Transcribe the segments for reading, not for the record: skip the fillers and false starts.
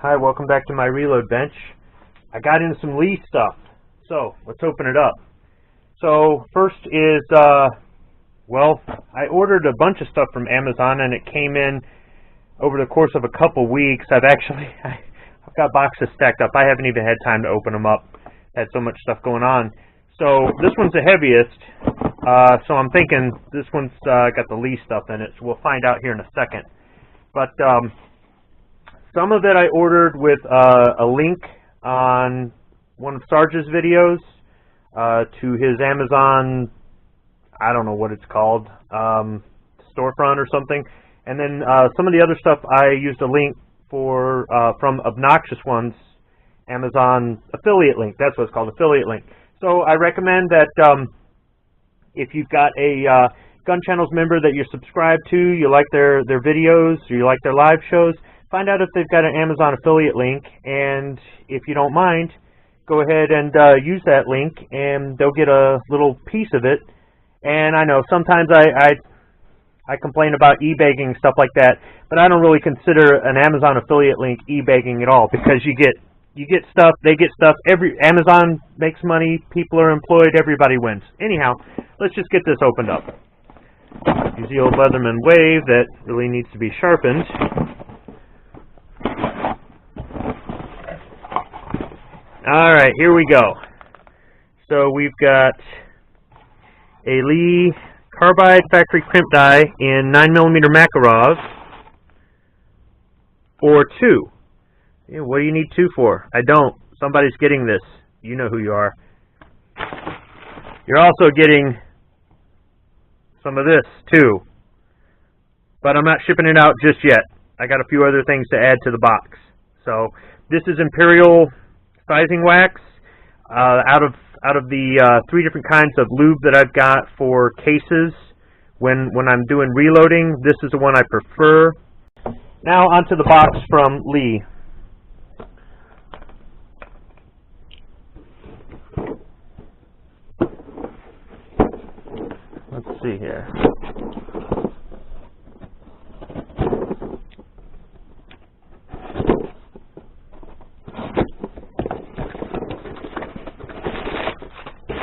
Hi, welcome back to my reload bench. I got into some Lee stuff, so let's open it up. So first is, well, I ordered a bunch of stuff from Amazon and it came in over the course of a couple weeks. I've got boxes stacked up. I haven't even had time to open them up. Had so much stuff going on. So this one's the heaviest, so I'm thinking this one's got the Lee stuff in it, so we'll find out here in a second. But some of it I ordered with a link on one of Sarge's videos to his Amazon, I don't know what it's called, storefront or something. And then some of the other stuff I used a link for from Obnoxious One's Amazon affiliate link. That's what it's called, affiliate link. So I recommend that if you've got a Gun Channels member that you're subscribed to, you like their videos, or you like their live shows, find out if they've got an Amazon affiliate link, and if you don't mind, go ahead and use that link, and they'll get a little piece of it. And I know sometimes I complain about e-bagging and stuff like that, but I don't really consider an Amazon affiliate link e-bagging at all, because you get stuff, they get stuff, Amazon makes money, people are employed, everybody wins. Anyhow, let's just get this opened up. Use the old Leatherman wave that really needs to be sharpened. Alright, here we go. So we've got a Lee carbide factory crimp die in 9mm Makarov for 2. Yeah, what do you need 2 for? I don't. Somebody's getting this. You know who you are. You're also getting some of this too. But I'm not shipping it out just yet. I got a few other things to add to the box. So this is Imperial sizing wax out of the 3 different kinds of lube that I've got for cases. When I'm doing reloading, this is the one I prefer. Now onto the box from Lee. Let's see here.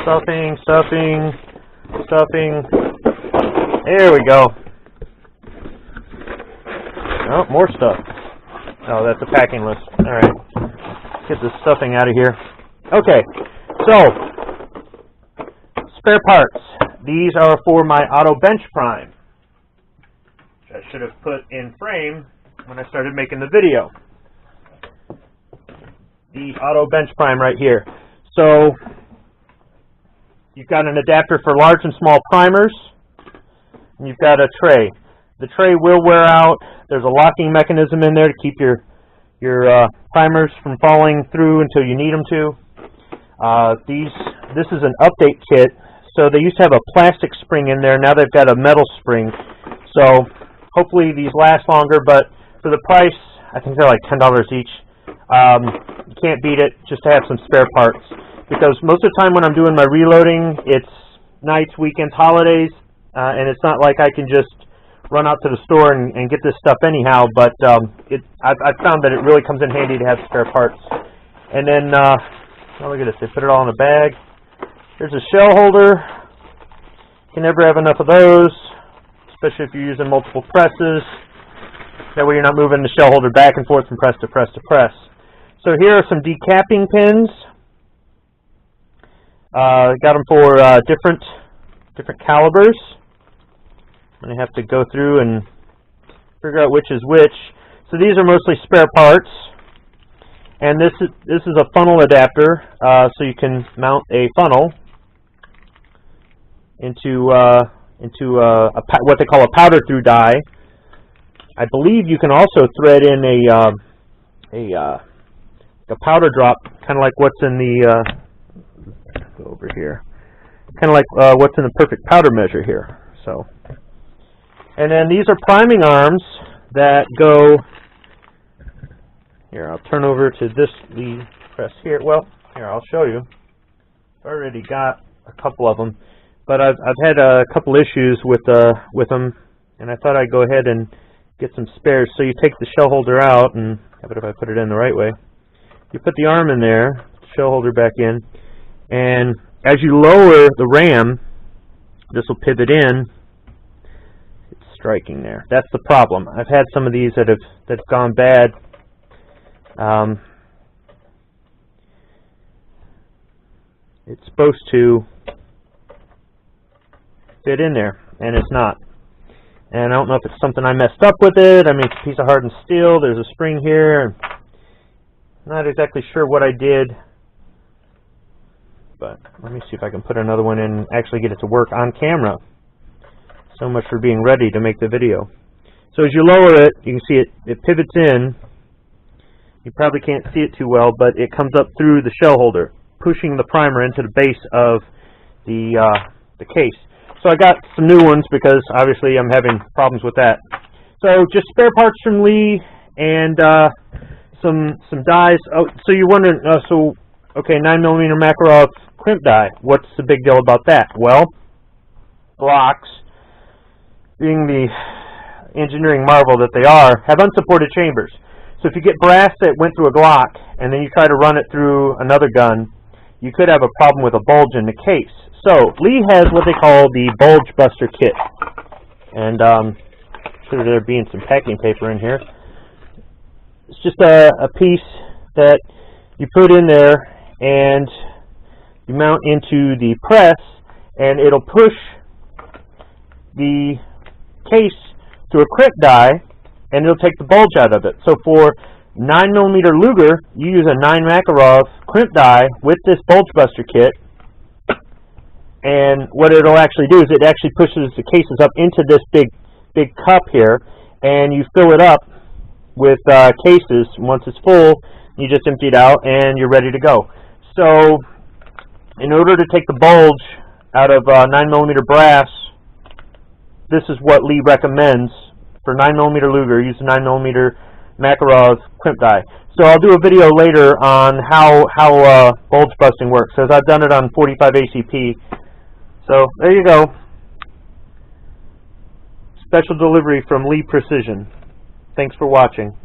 Stuffing, stuffing, stuffing. There we go. Oh, more stuff. Oh, that's a packing list. All right. Let's get this stuffing out of here. Okay. So, spare parts. These are for my Auto Bench Prime, which I should have put in frame when I started making the video. The Auto Bench Prime right here. So, you've got an adapter for large and small primers, and you've got a tray. The tray will wear out. There's a locking mechanism in there to keep your primers from falling through until you need them to. This is an update kit. So they used to have a plastic spring in there. Now they've got a metal spring. So hopefully these last longer, but for the price, I think they're like $10 each. You can't beat it just to have some spare parts. Because most of the time when I'm doing my reloading, it's nights, weekends, holidays, and it's not like I can just run out to the store and get this stuff anyhow, but I've found that it really comes in handy to have spare parts. And then, oh, look at this, they put it all in a bag. There's a shell holder. You can never have enough of those, especially if you're using multiple presses. That way you're not moving the shell holder back and forth from press to press to press. So here are some decapping pins. Got them for different calibers. I'm going to have to go through and figure out which is which. So these are mostly spare parts. And this is a funnel adapter, so you can mount a funnel into what they call a powder through die. I believe you can also thread in a powder drop, kind of like what's in the go over here, kind of like what's in the perfect powder measure here. So, and then these are priming arms that go. Here, I'll turn over to this lead press here. Well, here, I'll show you. I've already got a couple of them, but I've had a couple issues with them, and I thought I'd go ahead and get some spares. So you take the shell holder out, and how about if I put it in the right way? You put the arm in there, shell holder back in, and as you lower the ram, this will pivot in. It's striking there. That's the problem. I've had some of these that have gone bad. It's supposed to fit in there, and it's not. And I don't know if it's something I messed up with it. I mean, it's a piece of hardened steel. There's a spring here. I'm not exactly sure what I did, but let me see if I can put another one in and actually get it to work on camera. So much for being ready to make the video. So as you lower it, you can see it pivots in. You probably can't see it too well, but it comes up through the shell holder, pushing the primer into the base of the case. So I got some new ones because obviously I'm having problems with that. So just spare parts from Lee and some dies. Oh, so you're wondering, okay, 9mm Makarov crimp die. What's the big deal about that? Well, blocks, being the engineering marvel that they are, have unsupported chambers. So if you get brass that went through a Glock and then you try to run it through another gun, you could have a problem with a bulge in the case. So Lee has what they call the bulge buster kit, and should there being some packing paper in here. It's just a piece that you put in there and you mount into the press, and it'll push the case through a crimp die, and it'll take the bulge out of it. So for 9mm Luger, you use a 9 Makarov crimp die with this bulge buster kit, and what it'll actually do is it actually pushes the cases up into this big cup here, and you fill it up with cases. Once it's full, you just empty it out and you're ready to go. So in order to take the bulge out of 9mm brass, this is what Lee recommends. For 9mm Luger, use the 9mm Makarov crimp die. So I'll do a video later on how bulge busting works, as I've done it on 45 ACP. So there you go. Special delivery from Lee Precision. Thanks for watching.